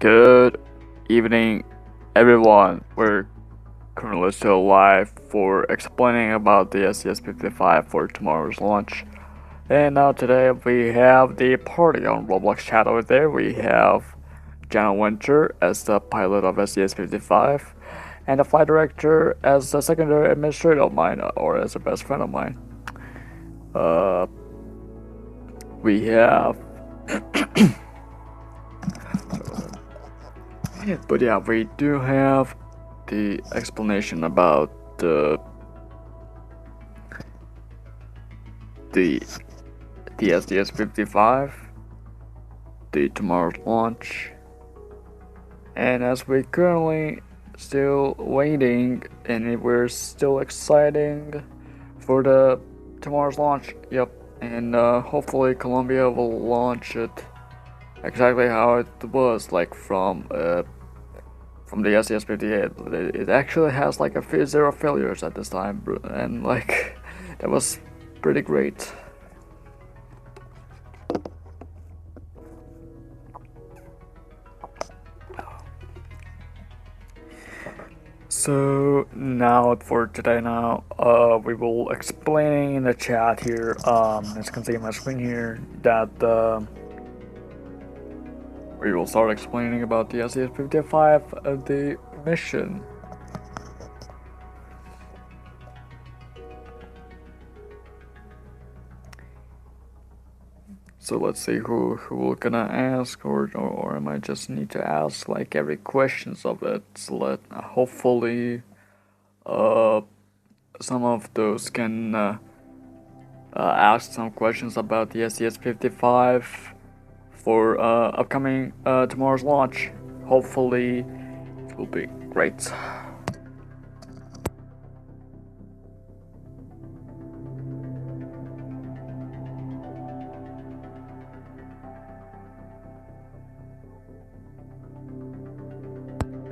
Good evening, everyone. We're currently still live for explaining about the STS-55 for tomorrow's launch. And now today we have the party on Roblox Shadow there. We have Jenna Winter as the pilot of STS-55 and the flight director as the secondary administrator of mine or as a best friend of mine. Uh, we have But yeah, we do have the explanation about the the STS-55, the tomorrow's launch, and as we currently still waiting and we're still exciting for the tomorrow's launch. Yep, and hopefully Colombia will launch it exactly how it was, like from the STS-58. It actually has like a 0 failures at this time, and like that was pretty great. So now for today we will explain in the chat here, as you can see on my screen here, that we will start explaining about the STS-55, the mission. So let's see who we're gonna ask, or I might just need to ask like every questions of it. So let hopefully some of those can ask some questions about the STS-55 for upcoming tomorrow's launch. Hopefully it will be great.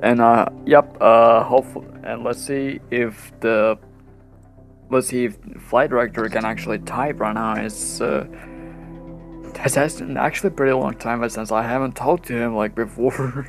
And yep, hopefully, and let's see if flight director can actually type right now. It's has actually a pretty long time since I haven't talked to him like before.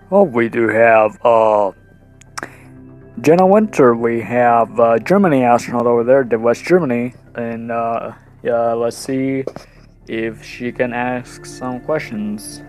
Oh, we do have Jenna Winter. We have Germany astronaut over there, the West Germany, and yeah, let's see if she can ask some questions.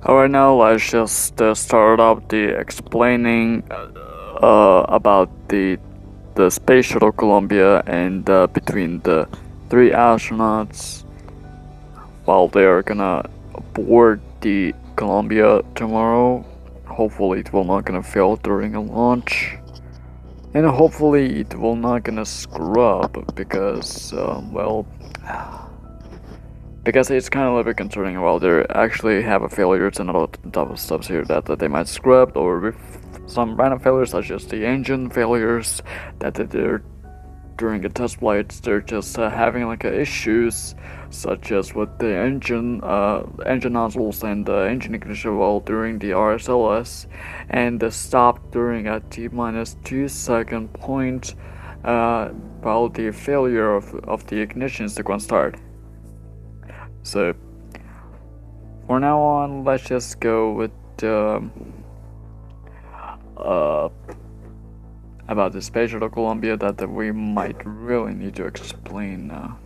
Alright, now let's just start up the explaining about the space shuttle Columbia and between the three astronauts while they are gonna board the Columbia tomorrow. Hopefully, it will not gonna fail during a launch, and hopefully, it will not gonna screw up because well. Because it's kind of a little bit concerning while they actually have a failures and a lot of stuff here that they might screw up, or with some random failures such as the engine failures that they're during the test flights they're just having like issues such as with the engine nozzles and the engine ignition well during the RSLS, and the stop during a T-2 second point while the failure of the ignition sequence start. So for now on, let's just go with uh, about the space shuttle Columbia that we might really need to explain now.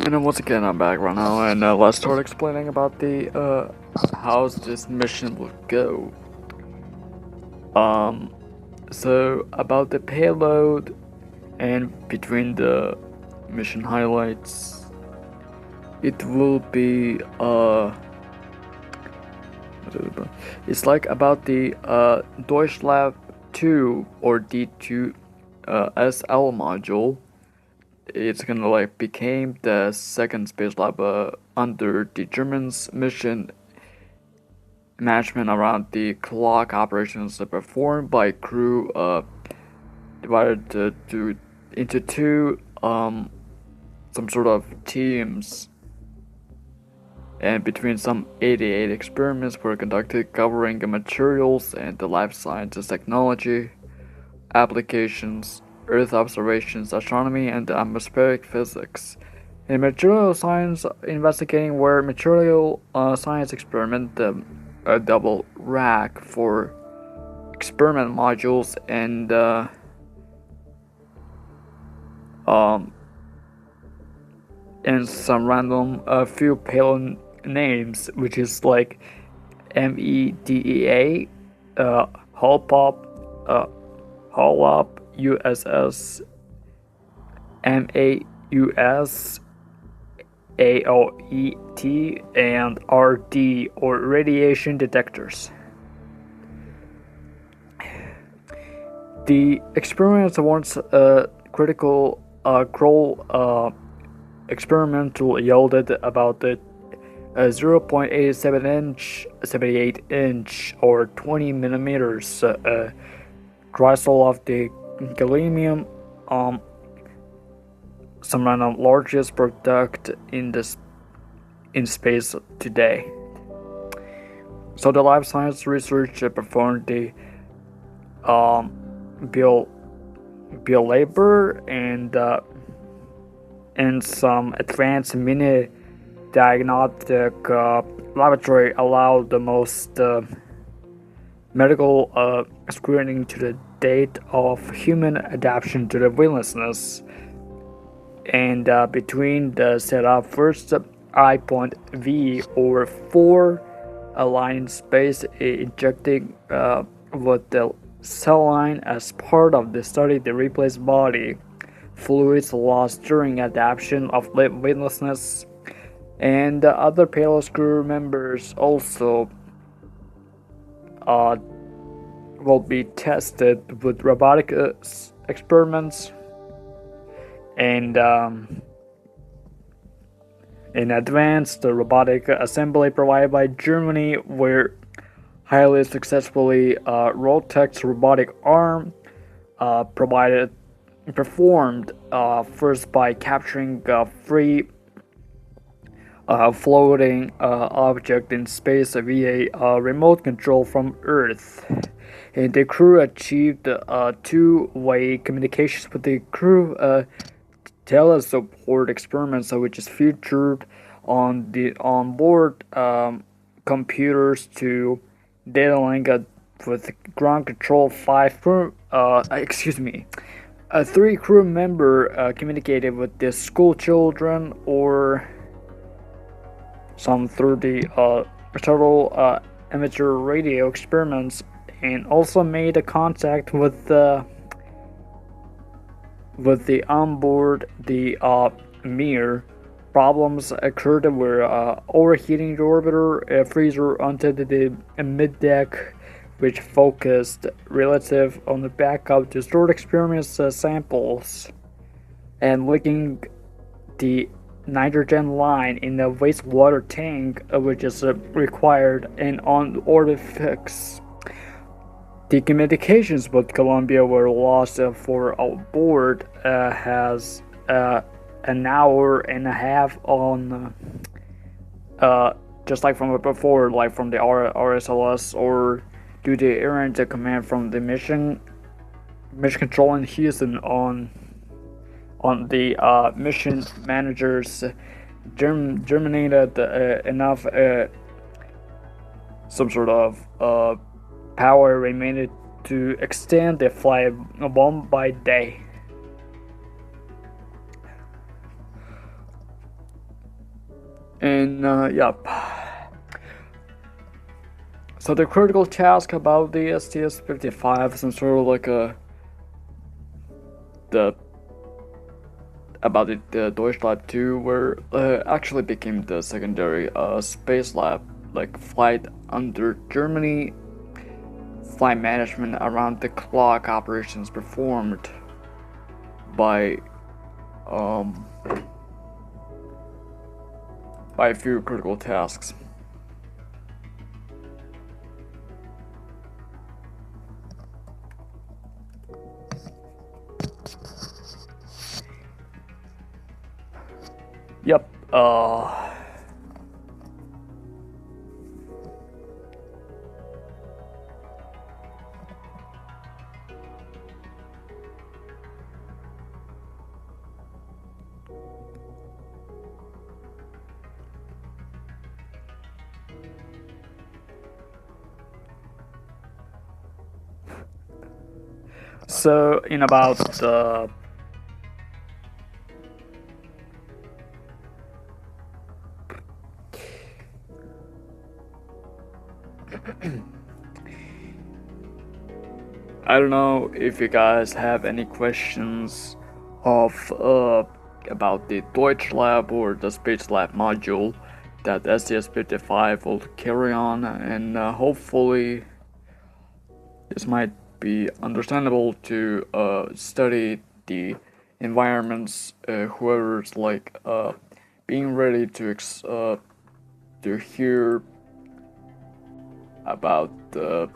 And once again, I'm back right now, and let's start explaining about the how this mission will go. So about the payload and between the mission highlights, it will be it's like about the Deutschlab 2 or D2 SL module. It's gonna like became the second space lab under the Germans' mission management around the clock operations performed by crew divided into two some sort of teams, and between some 88 experiments were conducted covering the materials and the life sciences technology applications, Earth observations, astronomy, and atmospheric physics. In material science, investigating where material science experiment, a double rack for experiment modules, and some random few payload names, which is like MEDEA, HOLPOP, HOLOP, USS, MAUS, AOET, and RD, or radiation detectors. The experiments once critical Kroll experimental yielded about the 0.87 inch, 78 inch, or 20 millimeters crystal of the gallium, some random largest product in space today. So the life science research performed the bio labor and some advanced mini diagnostic laboratory allowed the most medical screening to the date of human adaptation to the weightlessness. And between the setup, first I.V or 4 line space injecting with the cell line as part of the study, the replaced body fluids lost during adaptation of weightlessness, and the other payload crew members also will be tested with robotic experiments, and in advanced robotic assembly provided by Germany were highly successfully Rotex robotic arm performed first by capturing a free floating object in space via remote control from Earth. And the crew achieved two-way communications with the crew telesupport experiments, which is featured on the onboard computers to data link with ground control 5 crew. A 3 crew member communicated with the school children or some 30 total amateur radio experiments, and also made a contact with the onboard the Mir. Problems occurred where overheating the orbiter freezer onto the mid-deck, which focused relative on the backup to stored experiments samples, and leaking the nitrogen line in the wastewater tank, which is required an on-orbit fix. The communications with Columbia were lost for aboard has an hour and a half on just like from before, like from the RSLS, or due to errant command from the mission control in Houston on the mission managers germinated enough some sort of power remained to extend the flight 1 by day. And yeah. So the critical task about the STS-55 is some sort of like the about the Deutsch Lab 2, where actually became the secondary space lab, like flight under Germany, flight management around the clock operations performed by um, by a few critical tasks. Yep. So in about I don't know if you guys have any questions of about the Deutsch Lab or the Space Lab module that STS-55 will carry on, and hopefully this might be understandable to study the environments. Whoever's like being ready to hear about the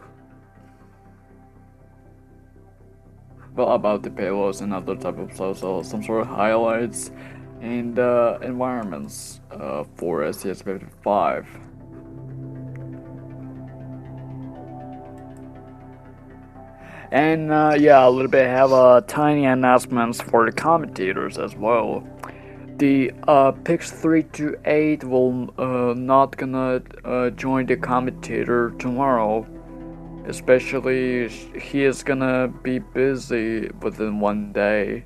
about the payloads and other type of stuff, so some sort of highlights and environments for STS-55. And yeah, a little bit have tiny announcements for the commentators as well. The Pix 328 will not gonna join the commentator tomorrow. Especially, he is gonna be busy within one day.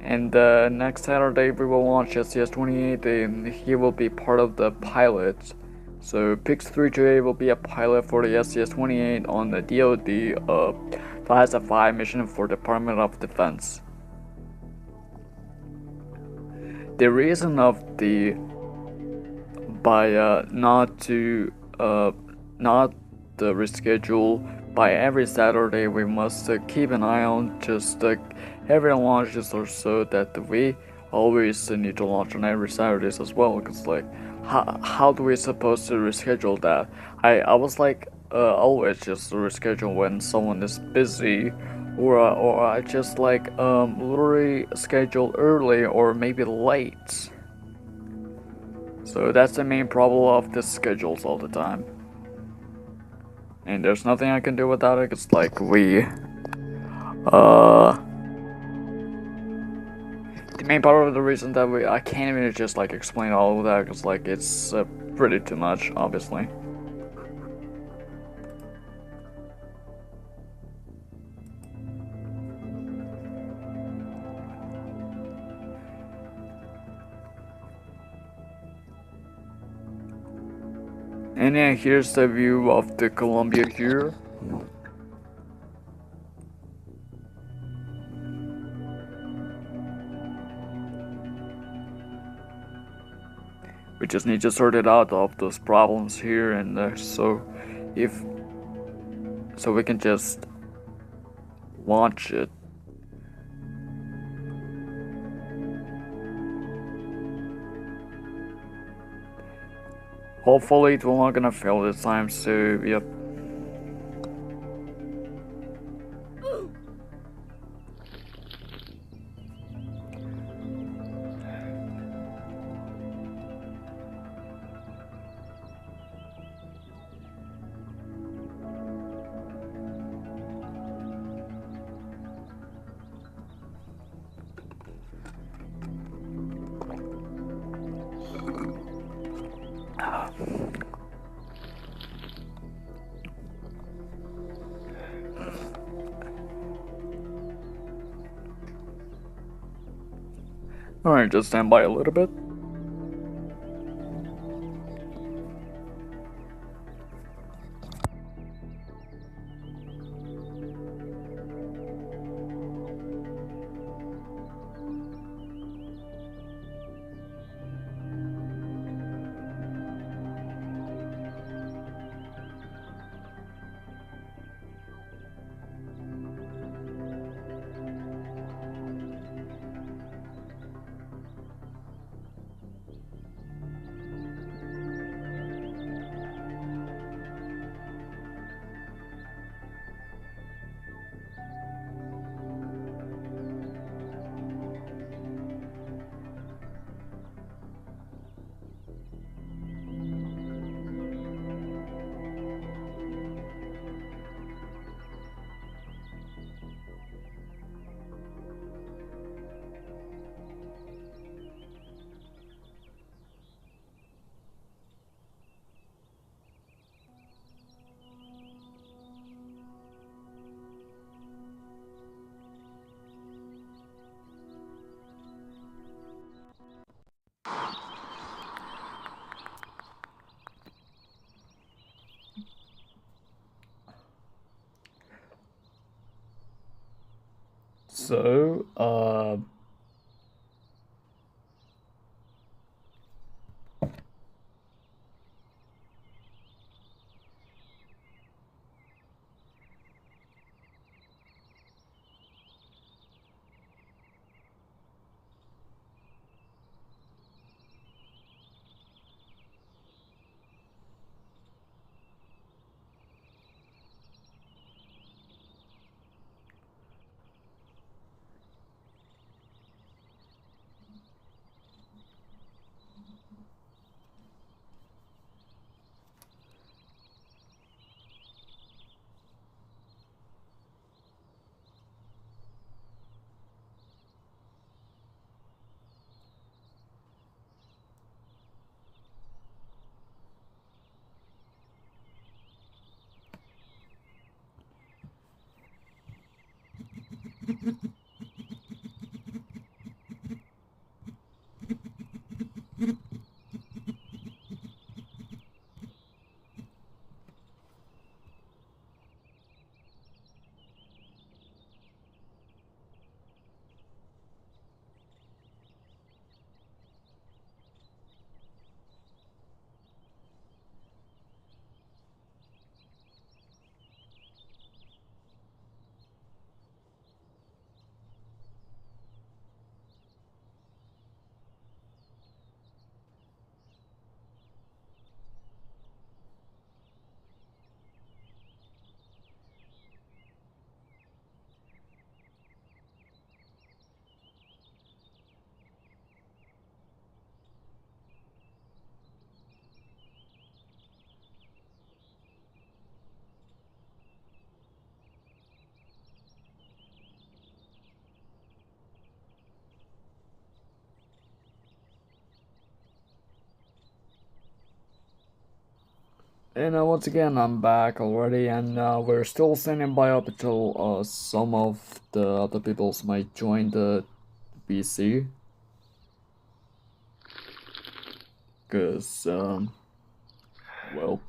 And next Saturday we will launch STS-28 and he will be part of the pilot. So Pix 328 will be a pilot for the STS-28 on the DoD classified mission for Department of Defense. The reason of the by not to not the reschedule by every Saturday, we must keep an eye on just every launches or so that we always need to launch on every Saturdays as well. Cause like, how do we supposed to reschedule that? I was like always just reschedule when someone is busy, or I just like literally schedule early or maybe late. So that's the main problem of the schedules all the time. And there's nothing I can do without it. It's like the main part of the reason that I can't even just like explain all of that, because like it's pretty too much, obviously. And yeah, here's the view of the Columbia here. We just need to sort it out of those problems here and there, so we can just launch it. Hopefully it will not gonna fail this time, so yep. Alright, just stand by a little bit. So, and once again, I'm back already, and we're still standing by up until some of the other peoples might join the BC. Because, well,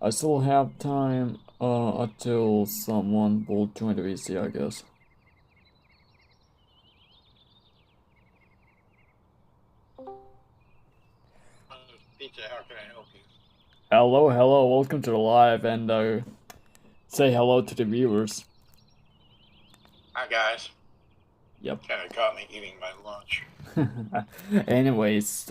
I still have time until someone will join the VC, I guess. Pizza, how can I help you? Hello, hello, welcome to the live, and say hello to the viewers. Hi, guys. Yep. Kind of caught me eating my lunch. Anyways,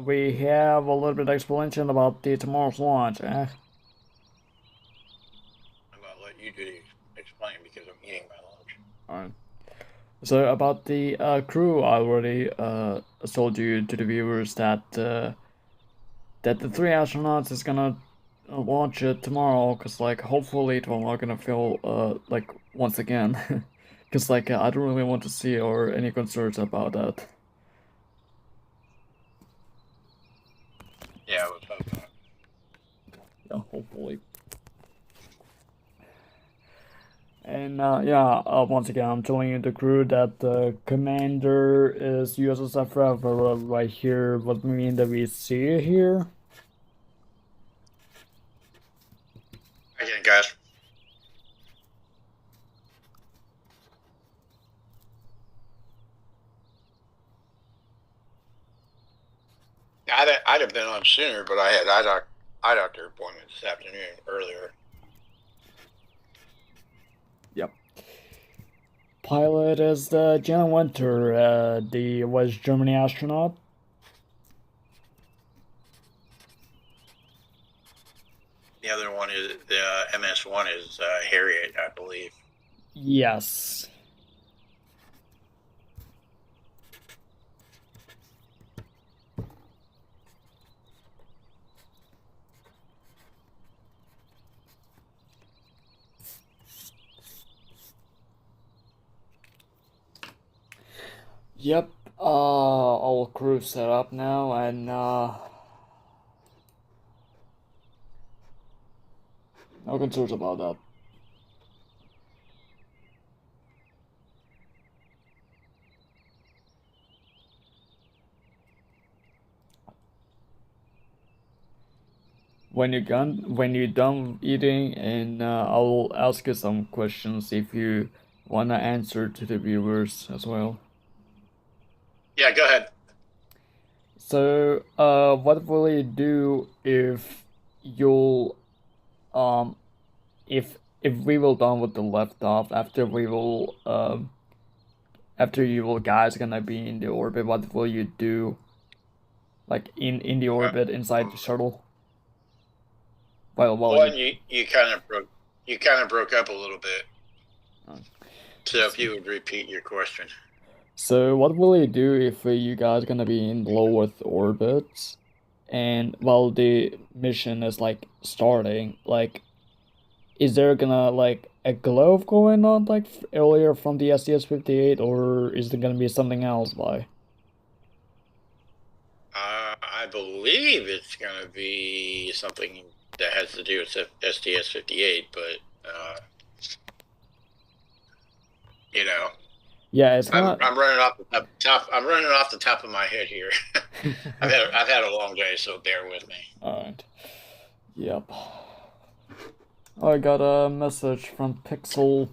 we have a little bit of explanation about the tomorrow's launch. I'm going to let you do the explain because I'm eating my lunch. Alright. So about the crew, I already told you to the viewers that that the three astronauts is gonna launch it tomorrow, cause like hopefully it will not gonna fail like once again, cause like I don't really want to see or any concerns about that. Yeah, I was hoping. Yeah, hopefully. And yeah, once again, I'm telling you the crew that the commander is USS Forever right here with me in the VC here. Again, guys. I'd have been on sooner, but I had eye doctor appointment this afternoon earlier. Yep. Pilot is the Jenna Winter, the West Germany astronaut. The other one is the MS-1 is Harriet, I believe. Yes. Yep. All crew set up now, and no concerns about that. when you're done eating, and I'll ask you some questions if you wanna answer to the viewers as well. Yeah, go ahead. So, what will you do if you'll um if we will done with the left off after we will after you will guys gonna be in the orbit? What will you do, like in the orbit inside the shuttle? While you One, you kind of broke up a little bit. uh, So if you would repeat your question. so what will you do if you guys gonna be in low Earth orbit, and while the mission is like starting, like is there gonna like a glow going on like earlier from the STS-58, or is there gonna be something else by? I believe it's going to be something that has to do with STS-58, but you know, Yeah, it's I'm gonna. I'm running off the top. I'm running off the top of my head here. I've had a long day, so bear with me. Alright. Yep. I got a message from Pixel.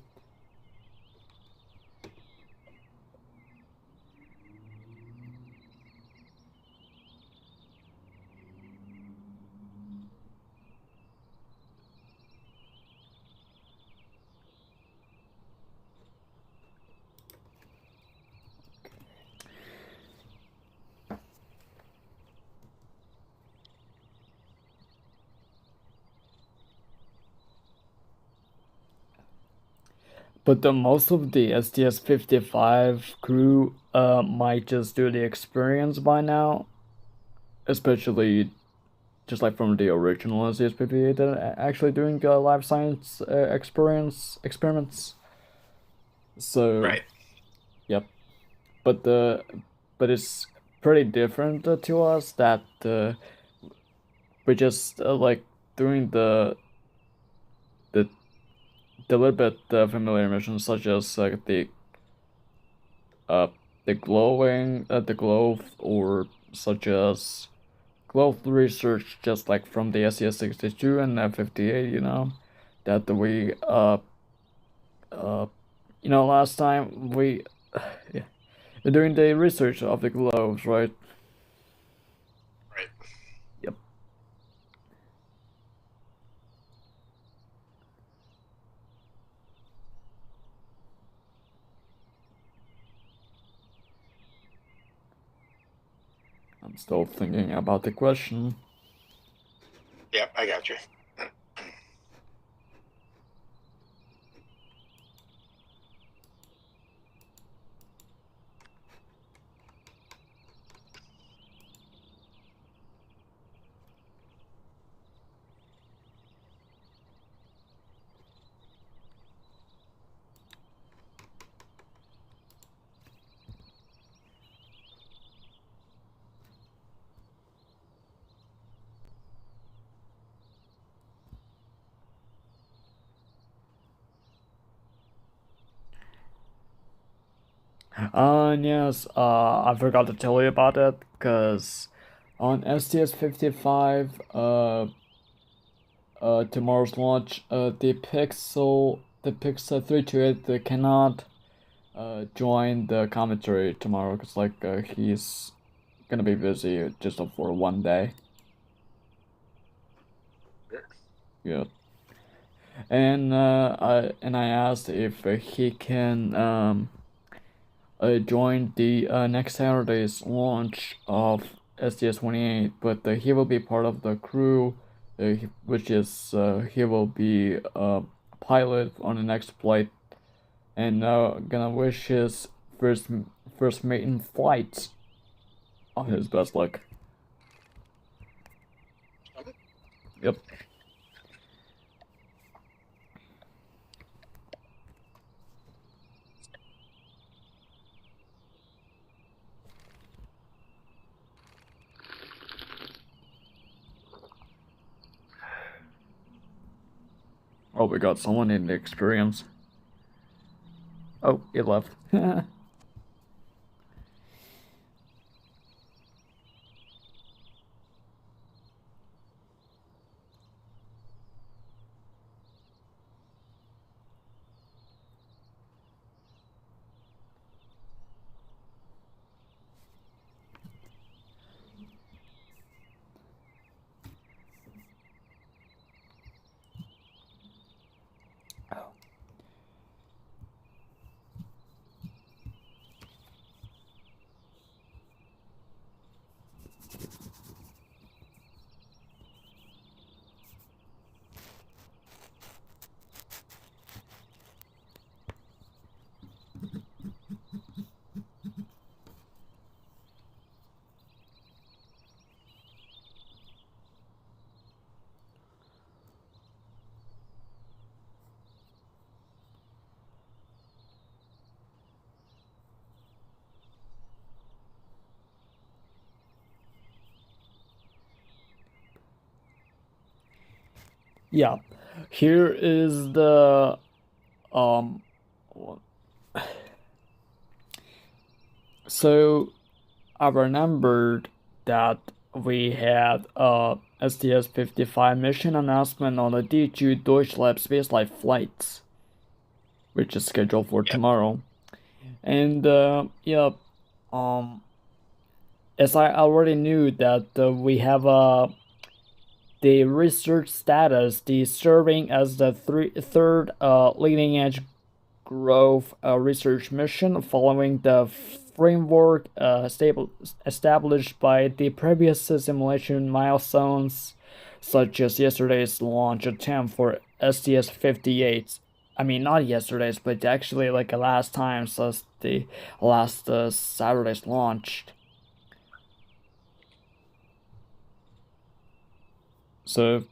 But the most of the STS-55 crew might just do the experience by now, especially just like from the original STS-58 that are actually doing life science experience experiments. So Right. yep, but the but it's pretty different to us that we're just like doing the the little bit familiar missions such as uh the glowing the glow, or such as glow research, just like from the SES-62 and F-58, that we uh last time we yeah, doing the research of the gloves, right? Right. Yep. I'm still thinking about the question. Yep, I got you. Yes, I forgot to tell you about that, because on STS-55, tomorrow's launch, the Pixel 328, they cannot join the commentary tomorrow, because he's gonna be busy just for one day. Yeah. And I asked if he can join the next Saturday's launch of STS-28, but he will be part of the crew, which is he will be a pilot on the next flight, and gonna wish his first first maiden flight on his best luck. Yep. Oh, we got someone in the experience. Oh, it left. Yeah, here is the um. So I remembered that we had a STS-55 mission announcement on the D2 Deutschland spaceflight flights, which is scheduled for Yep. tomorrow. And yeah, um, as I already knew that we have the research status, the serving as the third leading edge growth research mission following the framework established by the previous simulation milestones, such as yesterday's launch attempt for STS-58. I mean, not yesterday's, but actually like the last time since the last Saturday's launched. So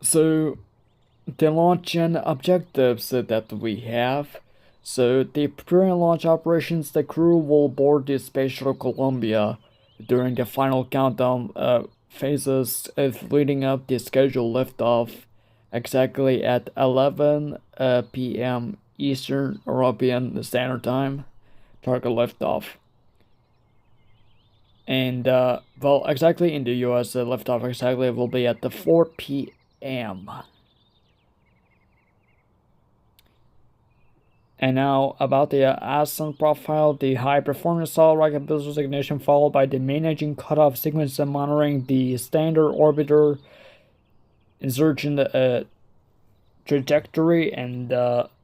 so the launch and objectives that we have. So the pre-launch operations, the crew will board the Space Shuttle Columbia during the final countdown phases leading up the scheduled liftoff exactly at 11 p.m. Eastern European Standard Time. Target liftoff. And well, exactly in the US, the liftoff exactly will be at the 4 p.m. And now about the ascent profile, the high performance solid rocket booster ignition followed by the main engine cutoff sequence and monitoring the standard orbiter insertion trajectory, and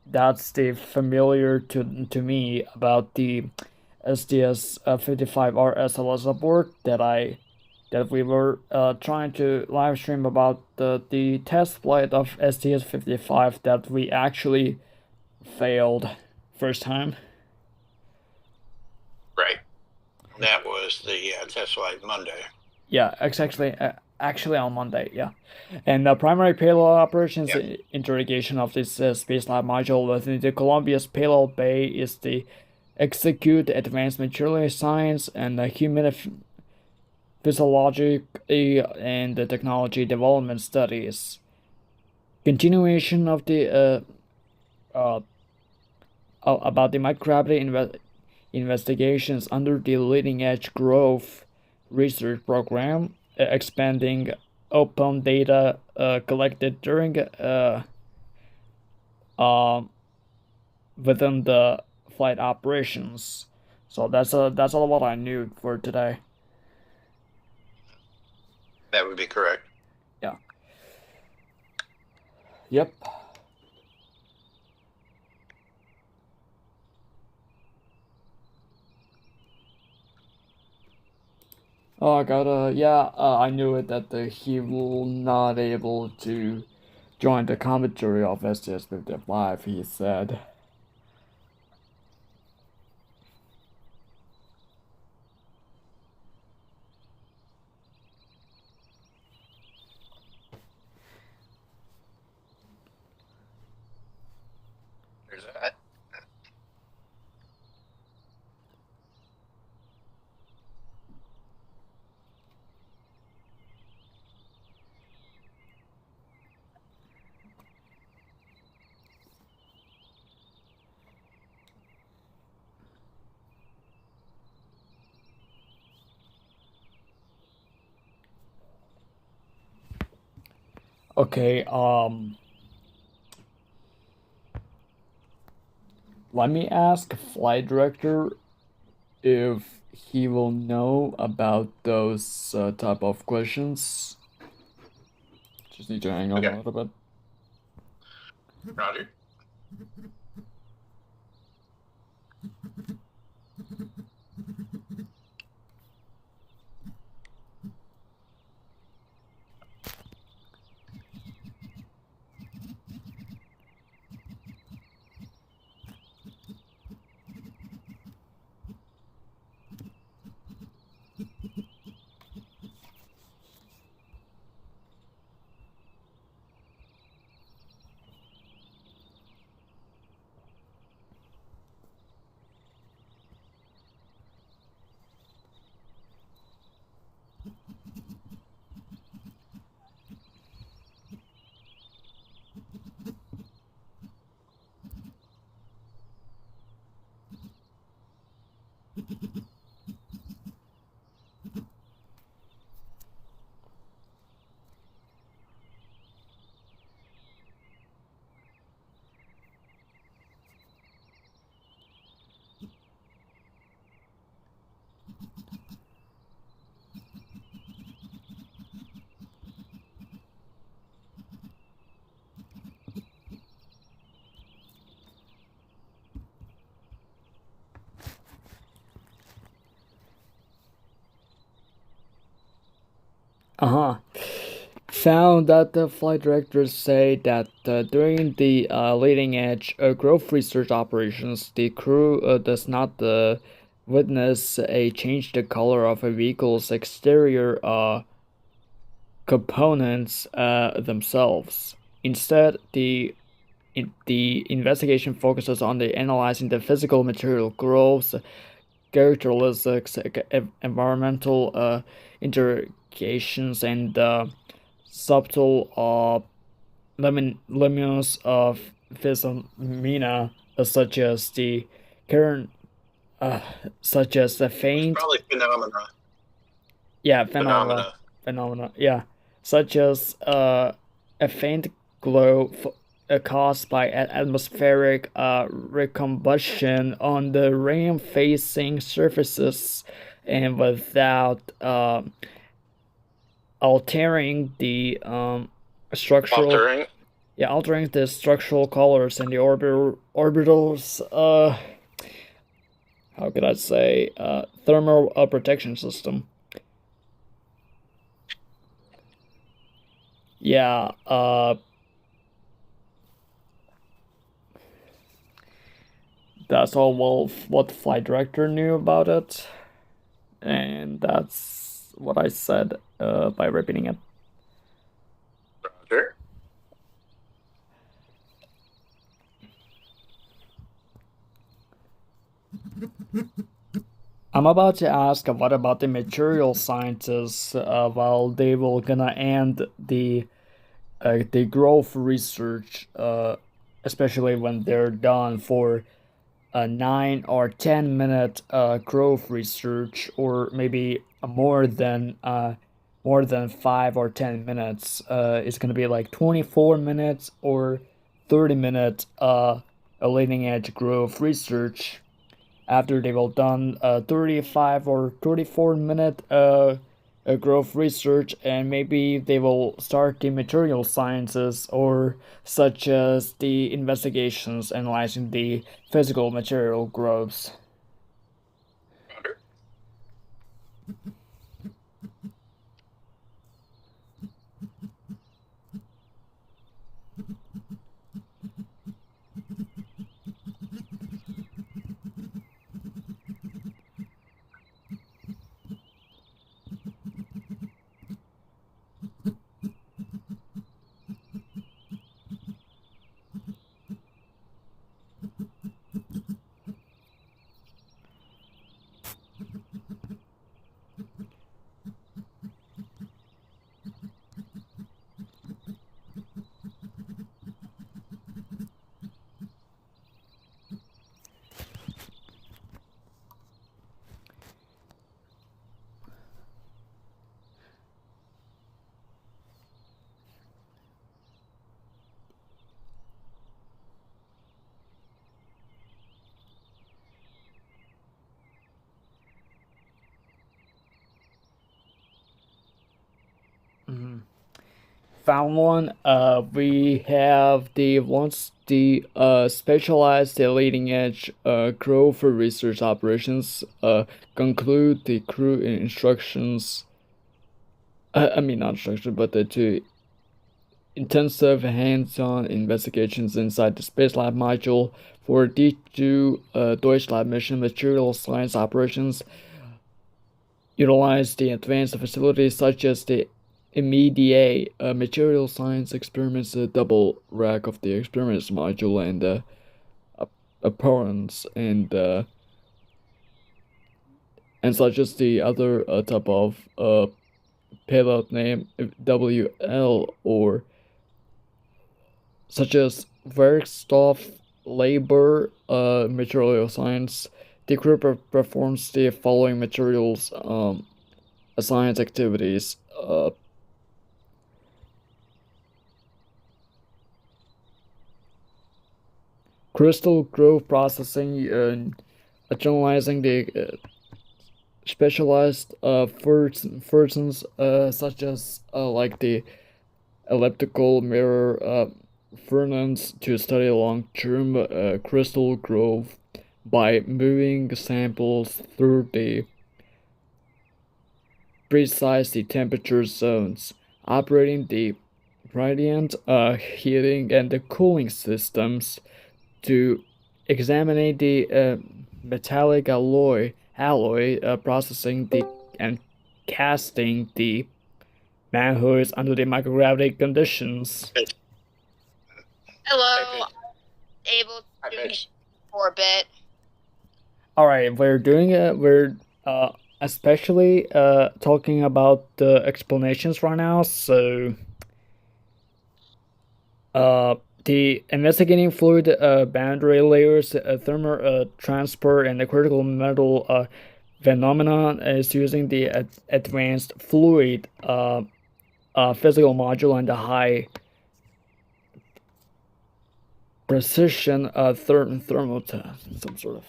that's the familiar to me about the STS-55 RSLS abort that we were trying to live stream about the test flight of STS-55 that we actually failed first time. Right. That was the test flight Monday. Yeah, actually on Monday. Yeah, and the primary payload operations Yep. interrogation of this space lab module within the Columbia's payload bay is the execute advanced material science and the human physiology and the technology development studies. Continuation of the about the microgravity investigations under the leading edge growth research program, expanding open data collected during uh, within the flight operations. So that's all what I knew for today. That would be correct. Yeah. Yep. Oh, I gotta. Yeah, I knew it that he will not able to join the commentary of STS-55. He said. There's that. Okay, let me ask flight director if he will know about those type of questions. Just need to hang on Okay. a little bit. Roger. Uh-huh. Found that the flight directors say that during the leading edge growth research operations, the crew does not witness a change the color of a vehicle's exterior components themselves. Instead, the investigation focuses on the analyzing the physical material growth characteristics, environmental interactions, and subtle luminous of phenomena such as the current, uh, such as the It's faint, probably phenomena. yeah, phenomena, Phenomena. yeah, such as a faint glow caused by atmospheric recombustion on the rim-facing surfaces, and without altering the structural, Altering. yeah, altering the structural colors and the orbitals. How could I say? Thermal protection system. Yeah. That's all. Well, what the flight director knew about it, and that's what I said. By repeating it. Roger. I'm about to ask what about the material scientists? Well, they will gonna end the growth research, especially when they're done for a 9 or 10 minute growth research, or maybe more than 5 or 10 minutes. It's gonna be like 24 minutes or 30 minute a leading edge growth research. After they've all done 35 or 34 minute growth research, and maybe they will start the material sciences, or such as the investigations analyzing the physical material growths. Roger. Mhm. Found one. We have the once the specialized the leading edge growth for research operations conclude the crew instructions. I mean not instruction, but the two intensive hands-on investigations inside the Space Lab module for D2 Deutschland mission material science operations utilize the advanced facilities such as the MEDA material science experiments, the double rack of the experiments module, and the apparents, and such as the other type of payload name WL, or such as Werkstoff, labor, material science, the crew performs the following materials assigned activities. Crystal growth processing, analyzing the specialized functions such as like the elliptical mirror furnace to study long-term crystal growth by moving samples through the precise temperature zones, operating the radiant heating and the cooling systems to examine the metallic alloy processing the and casting the manhoods under the microgravity conditions. Hey, Hello, hey, able I to bet. meet for a bit. All right, we're doing it. We're especially talking about the explanations right now. So, the investigating fluid boundary layers, thermal transport, and the critical metal phenomenon is using the advanced fluid physical module and the high precision thermal some sort of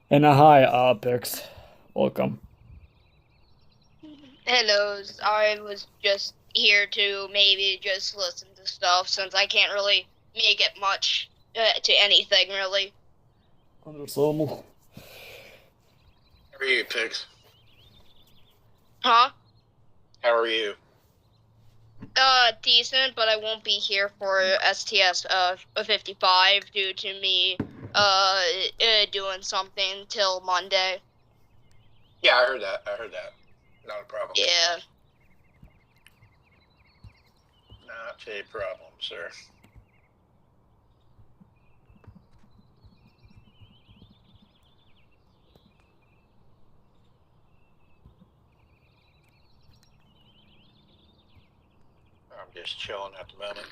and a high optics. Welcome. Hello, I was just here to maybe just listen to stuff since I can't really make it much to anything really. Understandable. How are you, Pix? Huh? How are you? Decent, but I won't be here for STS 55 due to me doing something till Monday. Yeah, I heard that. Not a problem. Yeah. Not a problem, sir. I'm just chilling at the moment.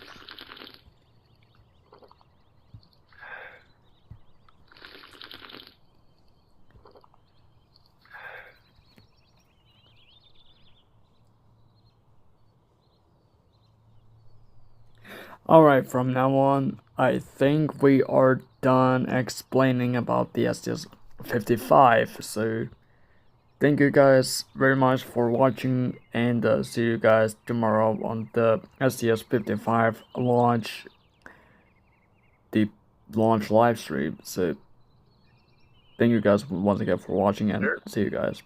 Alright, from now on, I think we are done explaining about the STS-55. So, thank you guys very much for watching, and see you guys tomorrow on the STS-55 launch, the launch live stream. So, thank you guys once again for watching, and see you guys.